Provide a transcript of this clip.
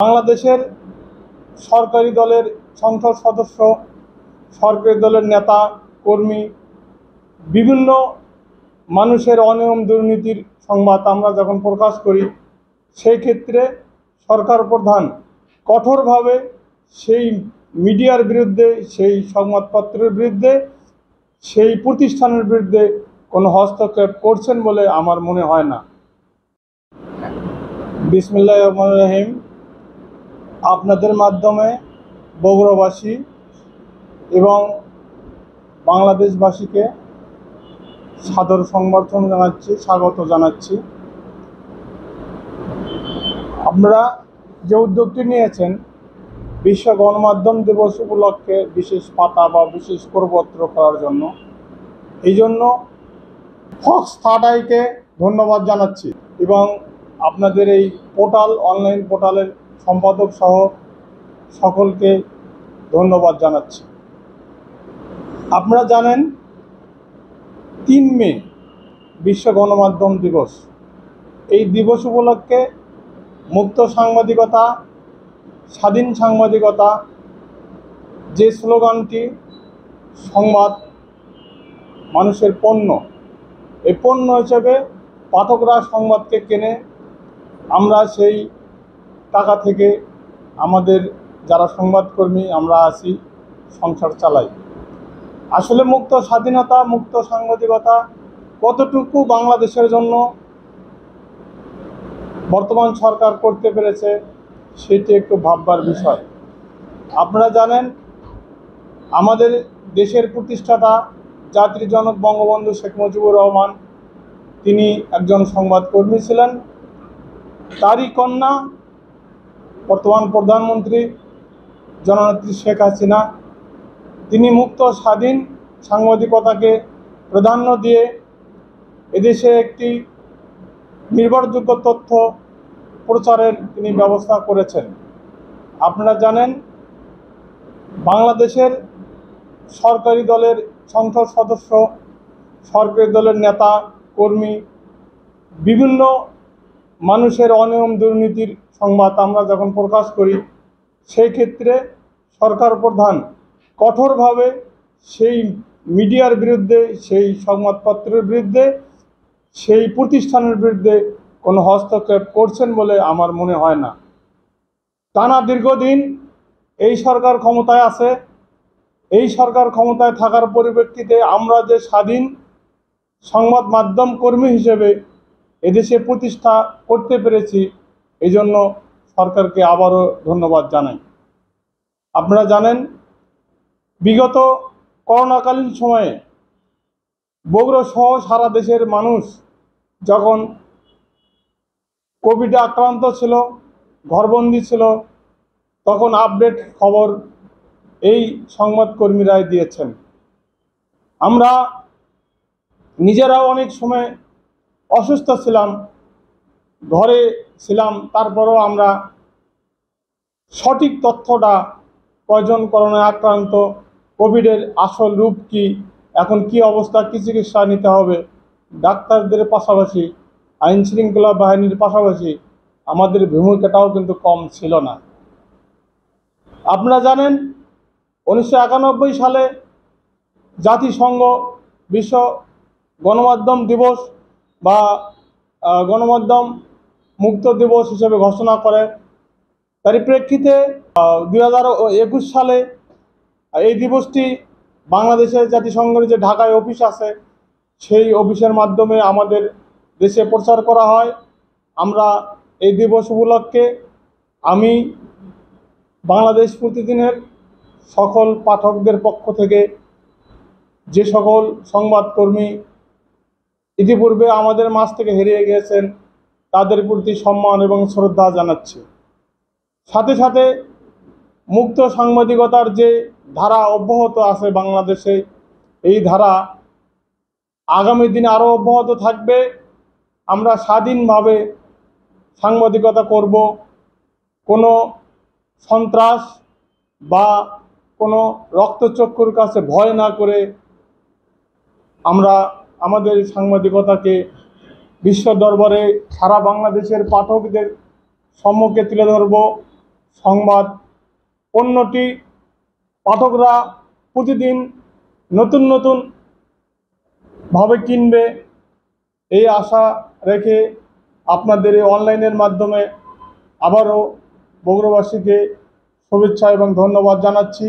বাংলাদেশের সরকারি দলের সংসদ সদস্য, সরকারি দলের নেতা কর্মী, বিভিন্ন মানুষের অনিয়ম দুর্নীতির সংবাদ আমরা যখন প্রকাশ করি, সেই ক্ষেত্রে সরকার প্রধান কঠোরভাবে সেই মিডিয়ার বিরুদ্ধে, সেই সংবাদপত্রের বিরুদ্ধে, সেই প্রতিষ্ঠানের বিরুদ্ধে কোনো হস্তক্ষেপ করছেন বলে আমার মনে হয় না। বিসমিল্লাহির রহমানির রহিম। আপনাদের মাধ্যমে বগুড়াবাসী এবং বাংলাদেশবাসীকে সাদর সংবর্ধনা জানাচ্ছি, স্বাগত জানাচ্ছি। আপনারা যে উদ্যোগটি নিয়েছেন বিশ্ব গণমাধ্যম দিবস উপলক্ষে বিশেষ পাতা বা বিশেষ করপত্র করার জন্য, এই জন্য ফক্স 30কে ধন্যবাদ জানাচ্ছি এবং আপনাদের এই পোর্টাল, অনলাইন পোর্টালের সম্পাদক সহ সকলকে ধন্যবাদ জানাচ্ছি। আপনারা জানেন 3 মে বিশ্ব গণমাধ্যম দিবস। এই দিবস উপলক্ষে মুক্ত সাংবাদিকতা, স্বাধীন সাংবাদিকতা যে স্লোগানটি, সংবাদ মানুষের পণ্য, এই পণ্য হিসেবে পাঠকরা সংবাদকে কেনে, আমরা সেই টাকা থেকে আমাদের যারা সংবাদকর্মী আমরা আছি সংসার চালাই। আসলে মুক্ত স্বাধীনতা, মুক্ত সাংবাদিকতা কতটুকু বাংলাদেশের জন্য বর্তমান সরকার করতে পেরেছে সেটি একটু ভাববার বিষয়। আপনারা জানেন আমাদের দেশের প্রতিষ্ঠাতা জাতির জনক বঙ্গবন্ধু শেখ মুজিবুর রহমান, তিনি একজন সংবাদকর্মী ছিলেন। তারই কন্যা বর্তমান প্রধানমন্ত্রী জননেত্রী শেখ হাসিনা, তিনি মুক্ত স্বাধীন সাংবাদিকতাকে প্রাধান্য দিয়ে এদেশে একটি নির্ভরযোগ্য তথ্য প্রচারের তিনি ব্যবস্থা করেছেন। আপনারা জানেন বাংলাদেশের সরকারি দলের সংসদ সদস্য, সরকারি দলের নেতা কর্মী, বিভিন্ন মানুষের অনিয়ম দুর্নীতির সংবাদ আমরা যখন প্রকাশ করি, সেই ক্ষেত্রে সরকার প্রধান কঠোরভাবে সেই মিডিয়ার বিরুদ্ধে, সেই সংবাদপত্রের বিরুদ্ধে, সেই প্রতিষ্ঠানের বিরুদ্ধে কোনো হস্তক্ষেপ করছেন বলে আমার মনে হয় না। টানা দীর্ঘদিন এই সরকার ক্ষমতায় আছে। এই সরকার ক্ষমতায় থাকার পরিপ্রেক্ষিতে আমরা যে স্বাধীন সংবাদ মাধ্যম কর্মী হিসেবে এদেশে প্রতিষ্ঠা করতে পেরেছি, এই জন্য সরকারকে আবারও ধন্যবাদ জানাই। আপনারা জানেন বিগত করোনাকালীন সময়ে বগুড়া সহ সারা দেশের মানুষ যখন কোভিডে আক্রান্ত ছিল, ঘরবন্দি ছিল, তখন আপডেট খবর এই সংবাদকর্মীরাই দিয়েছেন। আমরা নিজেরাও অনেক সময় অসুস্থ ছিলাম, ঘরে ছিলাম, তারপরও আমরা সঠিক তথ্যটা, কয়জন করোনায় আক্রান্ত, কোভিডের আসল রূপ কি, এখন কি অবস্থা, কি চিকিৎসা নিতে হবে, ডাক্তারদের পাশাপাশি আইন শৃঙ্খলা বাহিনীর পাশাপাশি আমাদের ভূমিকাটাও কিন্তু কম ছিল না। আপনারা জানেন 1991 সালে জাতিসংঘ বিশ্ব গণমাধ্যম দিবস বা গণমাধ্যম মুক্ত দিবস হিসেবে ঘোষণা করে। তারই প্রেক্ষিতে 2021 সালে এই দিবসটি বাংলাদেশের জাতিসংঘের যে ঢাকায় অফিস আছে, সেই অফিসের মাধ্যমে আমাদের দেশে প্রচার করা হয়। আমরা এই দিবস উপলক্ষে আমি বাংলাদেশ প্রতিদিনের সকল পাঠকদের পক্ষ থেকে যে সকল সংবাদকর্মী ইতিপূর্বে আমাদের মাঝ থেকে হারিয়ে গিয়েছেন, তাদের প্রতি সম্মান এবং শ্রদ্ধা জানাচ্ছি। সাথে সাথে মুক্ত সাংবাদিকতার যে ধারা অব্যাহত আছে বাংলাদেশে, এই ধারা আগামী দিনে আরও অব্যাহত থাকবে। আমরা স্বাধীনভাবে সাংবাদিকতা করব, কোনো সন্ত্রাস বা কোনো রক্তচক্ষুর কাছে ভয় না করে আমরা আমাদের সাংবাদিকতাকে বিশ্ব দরবারে সারা বাংলাদেশের পাঠকদের সম্মুখে তুলে ধরব। সংবাদ পণ্যটি পাঠকরা প্রতিদিন নতুন নতুন ভাবে কিনবে এই আশা রেখে আপনাদের এই অনলাইনের মাধ্যমে আবারও বগুড়াবাসীকে শুভেচ্ছা এবং ধন্যবাদ জানাচ্ছি।